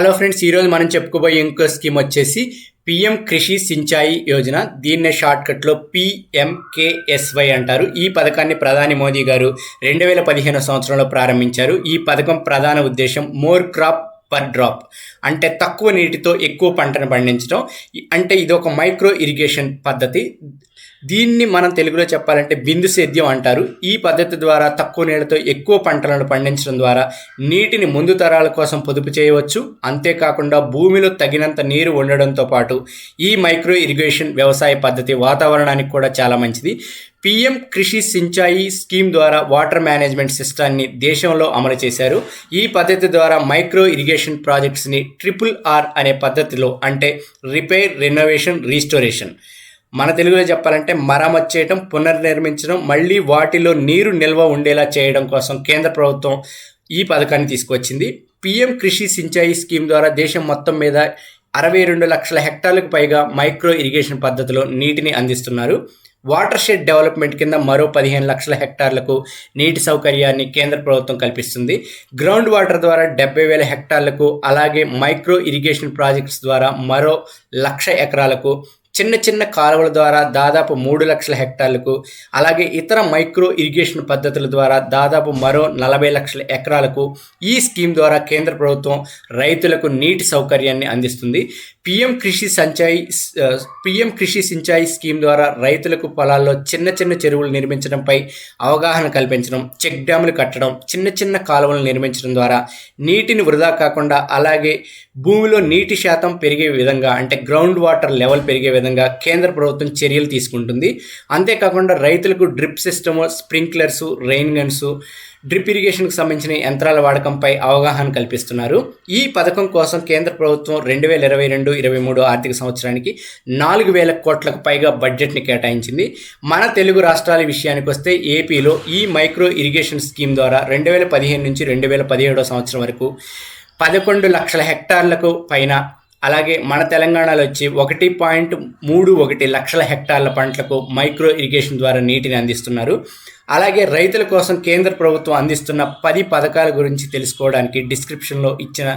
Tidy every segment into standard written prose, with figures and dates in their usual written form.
Hello friends, ఈరోజు మనం చెప్పుకోబోయే ఇంకో స్కీమ్ వచ్చేసి పిఎం కృషి సించాయి యోజన. దీన్నే షార్ట్కట్లో పిఎంకేఎస్వై అంటారు. ఈ పథకాన్ని ప్రధాని మోదీ గారు 2015 సంవత్సరంలో ప్రారంభించారు. ఈ పథకం ప్రధాన ఉద్దేశం మోర్ క్రాప్ పర్ డ్రాప్, అంటే తక్కువ నీటితో ఎక్కువ పంటను పండించడం. అంటే ఇది ఒక మైక్రో ఇరిగేషన్ పద్ధతి. దీన్ని మనం తెలుగులో చెప్పాలంటే బిందు సేద్యం అంటారు. ఈ పద్ధతి ద్వారా తక్కువ నీళ్ళతో ఎక్కువ పంటలను పండించడం ద్వారా నీటిని ముందు తరాల కోసం పొదుపు చేయవచ్చు. అంతేకాకుండా భూమిలో తగినంత నీరు ఉండడంతో పాటు ఈ మైక్రో ఇరిగేషన్ వ్యవసాయ పద్ధతి వాతావరణానికి కూడా చాలా మంచిది. పిఎం కృషి సించాయి స్కీమ్ ద్వారా వాటర్ మేనేజ్మెంట్ సిస్టాన్ని దేశంలో అమలు చేశారు. ఈ పద్ధతి ద్వారా మైక్రో ఇరిగేషన్ ప్రాజెక్ట్స్ని RRR అనే పద్ధతిలో, అంటే రిపేర్, రెనోవేషన్, రీస్టోరేషన్, మన తెలుగులో చెప్పాలంటే మరమ్మతు చేయడం, పునర్నిర్మించడం, మళ్ళీ వాటిలో నీరు నిల్వ ఉండేలా చేయడం కోసం కేంద్ర ప్రభుత్వం ఈ పథకాన్ని తీసుకువచ్చింది. పిఎం కృషి సించాయి స్కీమ్ ద్వారా దేశం మొత్తం మీద 62 లక్షల హెక్టార్లకు పైగా మైక్రో ఇరిగేషన్ పద్ధతిలో నీటిని అందిస్తున్నారు. వాటర్ షెడ్ డెవలప్మెంట్ కింద మరో 15 లక్షల హెక్టార్లకు నీటి సౌకర్యాన్ని కేంద్ర ప్రభుత్వం కల్పిస్తుంది. గ్రౌండ్ వాటర్ ద్వారా 70,000 హెక్టార్లకు, అలాగే మైక్రో ఇరిగేషన్ ప్రాజెక్ట్స్ ద్వారా మరో 1,00,000 ఎకరాలకు, చిన్న చిన్న కాలువల ద్వారా దాదాపు 3 లక్షల హెక్టార్లకు, అలాగే ఇతర మైక్రో ఇరిగేషన్ పద్ధతుల ద్వారా దాదాపు మరో 40 లక్షల ఎకరాలకు ఈ స్కీమ్ ద్వారా కేంద్ర ప్రభుత్వం రైతులకు నీటి సౌకర్యాన్ని అందిస్తుంది. పిఎం కృషి సించాయి స్కీమ్ ద్వారా రైతులకు పొలాల్లో చిన్న చిన్న చెరువులు నిర్మించడంపై అవగాహన కల్పించడం, చెక్ డ్యాములు కట్టడం, చిన్న చిన్న కాలువలు నిర్మించడం ద్వారా నీటిని వృధా కాకుండా, అలాగే భూమిలో నీటి శాతం పెరిగే విధంగా, అంటే గ్రౌండ్ వాటర్ లెవెల్ పెరిగే విధంగా కేంద్ర ప్రభుత్వం చర్యలు తీసుకుంటుంది. అంతేకాకుండా రైతులకు drip system, sprinklers, rain guns, drip ఇరిగేషన్కి సంబంధించిన యంత్రాల వాడకంపై అవగాహన కల్పిస్తున్నారు. ఈ పథకం కోసం కేంద్ర ప్రభుత్వం 2022-23 ఆర్థిక సంవత్సరానికి 4,000 కోట్లకు పైగా బడ్జెట్ని కేటాయించింది. మన తెలుగు రాష్ట్రాల విషయానికి వస్తే ఏపీలో ఈ మైక్రో ఇరిగేషన్ స్కీమ్ ద్వారా 2015 నుంచి 2017 సంవత్సరం వరకు 11 లక్షల హెక్టార్లకు పైన, అలాగే మన తెలంగాణలో వచ్చి 1.31 లక్షల హెక్టార్ల పంటలకు మైక్రో ఇరిగేషన్ ద్వారా నీటిని అందిస్తున్నారు. అలాగే రైతుల కోసం కేంద్ర ప్రభుత్వం అందిస్తున్న 10 పథకాల గురించి తెలుసుకోవడానికి డిస్క్రిప్షన్లో ఇచ్చిన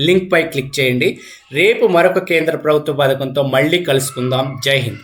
లింక్పై క్లిక్ చేయండి. రేపు మరొక కేంద్ర ప్రభుత్వ పథకంతో మళ్ళీ కలుసుకుందాం. జై హింద్.